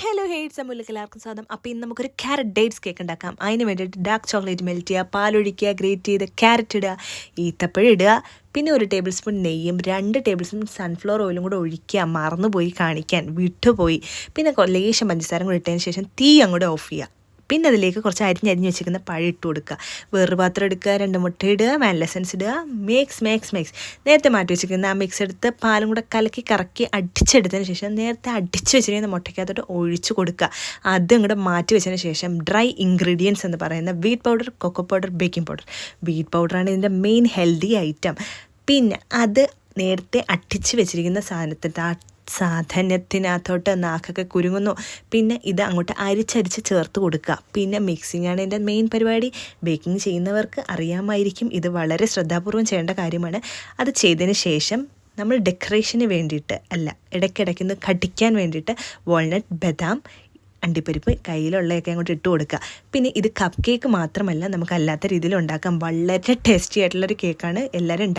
Hello hates അമ്മൂലേക്ക് എല്ലാവർക്കും സ്വാഗതം. അപ്പോൾ ഇന്ന് നമുക്കൊരു ക്യാരറ്റ് ഡേറ്റ്സ് കേക്ക് ഉണ്ടാക്കാം. അതിന് വേണ്ടിയിട്ട് ഡാർക്ക് ചോക്ലേറ്റ് മെൽറ്റ് ചെയ്യുക, പാലൊഴിക്കുക, ഗ്രേറ്റ് ചെയ്ത് ക്യാരറ്റ് ഇടുക, ഈത്തപ്പഴം ഇടുക, പിന്നെ 1 ടേബിൾ സ്പൂൺ നെയ്യും 2 ടേബിൾ സ്പൂൺ സൺഫ്ലവർ ഓയിലും കൂടെ ഒഴിക്കുക. മറന്നുപോയി കാണിക്കാൻ, വിട്ടുപോയി. പിന്നെ ലേശം പഞ്ചസാരം കൂടെ ഇട്ടതിന് ശേഷം തീ അങ്ങോട്ട് ഓഫ് ചെയ്യുക. പിന്നെ അതിലേക്ക് കുറച്ച് അരിഞ്ഞ് വെച്ചിരിക്കുന്ന പഴം ഇട്ട് കൊടുക്കുക. വേറൊരു പാത്രം എടുക്കുക, 2 മുട്ട ഇടുക, വാനില എസൻസ് ഇടുക, മിക്സ്. നേരത്തെ മാറ്റി വെച്ചിരിക്കുന്ന ആ മിക്സ് എടുത്ത് പാലും കൂടെ കലക്കി കറക്കി അടിച്ചെടുത്തതിന് ശേഷം നേരത്തെ അടിച്ച് വെച്ചിരിക്കുന്ന മുട്ടയ്ക്കകത്തോട്ട് ഒഴിച്ച് കൊടുക്കുക. അത് അങ്ങോട്ട് മാറ്റി വെച്ചതിന് ശേഷം ഡ്രൈ ഇൻഗ്രീഡിയൻസ് എന്ന് പറയുന്ന wheat powder, cocoa powder, baking powder. Wheat പൗഡറാണ് ഇതിൻ്റെ മെയിൻ ഹെൽത്തി ഐറ്റം. പിന്നെ അത് നേരത്തെ അടിച്ച് വെച്ചിരിക്കുന്ന സാധനത്തിനകത്തോട്ട് നാക്കൊക്കെ കുരുങ്ങുന്നു. പിന്നെ ഇത് അങ്ങോട്ട് അരിച്ചരിച്ച് ചേർത്ത് കൊടുക്കുക. പിന്നെ മിക്സിംഗ് ആണ് ഇതിൻ്റെ മെയിൻ പരിപാടി. ബേക്കിംഗ് ചെയ്യുന്നവർക്ക് അറിയാമായിരിക്കും, ഇത് വളരെ ശ്രദ്ധാപൂർവം ചെയ്യേണ്ട കാര്യമാണ്. അത് ചെയ്തതിന് ശേഷം നമ്മൾ ഡെക്കറേഷന് വേണ്ടിയിട്ട് ഇടയ്ക്കിടയ്ക്കൊന്ന് കടിക്കാൻ വേണ്ടിയിട്ട് വാൾനട്ട്, ബദാം, അണ്ടിപ്പരിപ്പ് കയ്യിലുള്ളതൊക്കെ അങ്ങോട്ട് ഇട്ട് കൊടുക്കുക. പിന്നെ ഇത് കപ്പ് കേക്ക് മാത്രമല്ല, നമുക്ക് അല്ലാത്ത രീതിയിൽ ഉണ്ടാക്കാം. വളരെ ടേസ്റ്റി ആയിട്ടുള്ളൊരു കേക്കാണ്. എല്ലാവരും